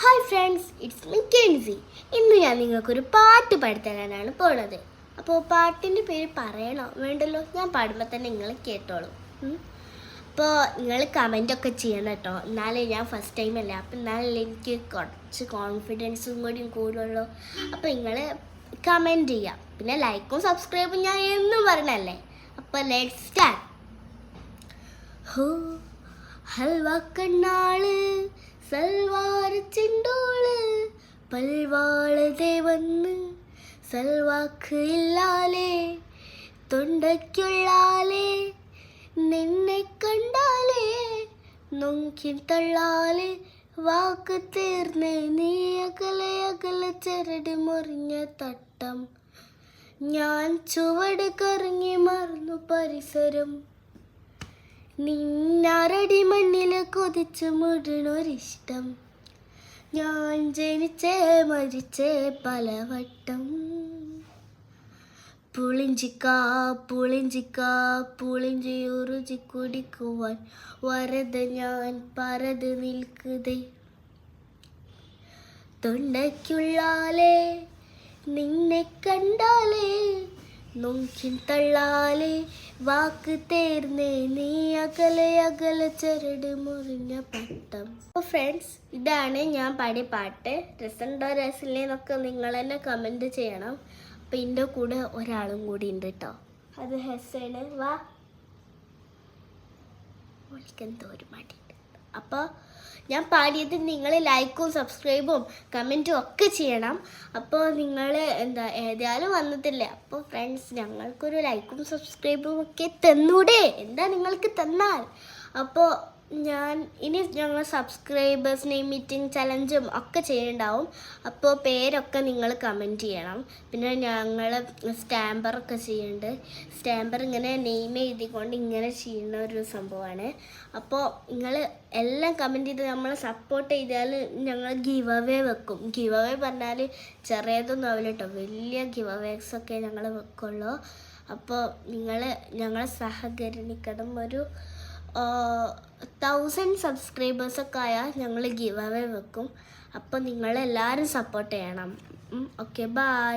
Hi friends, it's me Kenzy. ഇന്ന് ഞാൻ നിങ്ങൾക്കൊരു പാട്ട് പാടിത്തരാനാണ് പോണത്. അപ്പോൾ പാട്ടിൻ്റെ പേര് പറയണോ വേണ്ടല്ലോ, ഞാൻ പാടുമ്പോൾ തന്നെ നിങ്ങൾ കേട്ടോളൂ. അപ്പോൾ നിങ്ങൾ കമൻറ്റൊക്കെ ചെയ്യണം കേട്ടോ, എന്നാലേ ഞാൻ ഫസ്റ്റ് ടൈം അല്ലേ, അപ്പോൾ എന്നാലേ എനിക്ക് കുറച്ച് കോൺഫിഡൻസും കൂടി കൂടുള്ളൂ. അപ്പോൾ നിങ്ങൾ കമൻറ്റ് ചെയ്യാം, പിന്നെ ലൈക്കും സബ്സ്ക്രൈബും ഞാൻ എന്നും പറഞ്ഞല്ലേ. അപ്പോൾ ലെറ്റ്സ് സ്റ്റാർട്ട്. ഹോ ഹൽവ കണ്ണാള് സൽവാർ ചിണ്ടോള് പൽവാളതെ വന്ന് സൽവാക്ക് ഇല്ലാലേ തൊണ്ടയ്ക്കുള്ളാലേ നിന്നെ കണ്ടാലേ നോക്കി തള്ളാലേ വാക്ക് തീർന്നേ നീ അകലെ അകലെ ചരട് മുറിഞ്ഞ തട്ടം ഞാൻ ചുവട് കറങ്ങി മറന്നു പരിസരം നിന്നരടി മണ്ണില് കൊതിച്ചു മുടണൊരിഷ്ടം ഞാൻ ജനിച്ചേ മരിച്ചേ പലവട്ടം പുളിഞ്ചിക്കാ പുളിഞ്ചിക്കാ പുളിഞ്ചി ഉറുചി കുടിക്കുവാൻ വരത് ഞാൻ പറത് നിൽക്കുതേ തൊണ്ടയ്ക്കുള്ളാലേ നിന്നെ കണ്ടാലേ നോക്കി തള്ളാലേ വാക്ക് തേർന്നേ നീ അകലെ അകലെ ചരട് മുറിഞ്ഞ പട്ടം. അപ്പോൾ ഫ്രണ്ട്സ്, ഇതാണ് ഞാൻ പാടിയ പാട്ട്. രസമുണ്ടോ രസമില്ലേന്നൊക്കെ നിങ്ങൾ തന്നെ കമൻറ്റ് ചെയ്യണം. അപ്പോൾ ഇതിൻ്റെ കൂടെ ഒരാളും കൂടി ഉണ്ട് കേട്ടോ, അത് ഹസന്. വാ, ഓൾക്കെന്തോ ഒരു മടിയുണ്ട്. അപ്പോൾ ഞാൻ പാടിയത് നിങ്ങൾ ലൈക്കും സബ്സ്ക്രൈബും കമൻറ്റും ഒക്കെ ചെയ്യണം. അപ്പോൾ നിങ്ങൾ ഏതായാലും വന്നിട്ടില്ലേ, അപ്പോൾ ഫ്രണ്ട്സ് ഞങ്ങൾക്കൊരു ലൈക്കും സബ്സ്ക്രൈബും ഒക്കെ തന്നൂടെ, എന്താ നിങ്ങൾക്ക് തന്നാൽ. അപ്പോൾ ഞങ്ങൾ സബ്സ്ക്രൈബേഴ്സ് നെയിം മീറ്റിംഗ് ചലഞ്ചും ഒക്കെ ചെയ്യുന്നുണ്ടാവും. അപ്പോൾ പേരൊക്കെ നിങ്ങൾ കമൻറ്റ് ചെയ്യണം. പിന്നെ ഞങ്ങൾ സ്റ്റാമ്പറൊക്കെ ചെയ്യുന്നുണ്ട്. സ്റ്റാമ്പർ ഇങ്ങനെ നെയിം എഴുതിക്കൊണ്ട് ഇങ്ങനെ ചെയ്യുന്ന ഒരു സംഭവമാണ്. അപ്പോൾ നിങ്ങൾ എല്ലാം കമൻറ്റ് ചെയ്ത് നമ്മളെ സപ്പോർട്ട് ചെയ്താൽ ഞങ്ങൾ ഗിവ് അവേ വെക്കും. ഗിവ് അവേ പറഞ്ഞാൽ ചെറിയതൊന്നും ആവില്ല കേട്ടോ, വലിയ ഗിവ് അവേസൊക്കെ ഞങ്ങൾ വെക്കുള്ളൂ. അപ്പോൾ നിങ്ങൾ ഞങ്ങളെ സഹകരിക്കണം. ഒരു 1000 സബ്സ്ക്രൈബേഴ്സൊക്കെ ആയാൽ ഞങ്ങൾ ഗിവ് അവേ വെക്കും. അപ്പോൾ നിങ്ങളെല്ലാവരും സപ്പോർട്ട് ചെയ്യണം. Okay, by.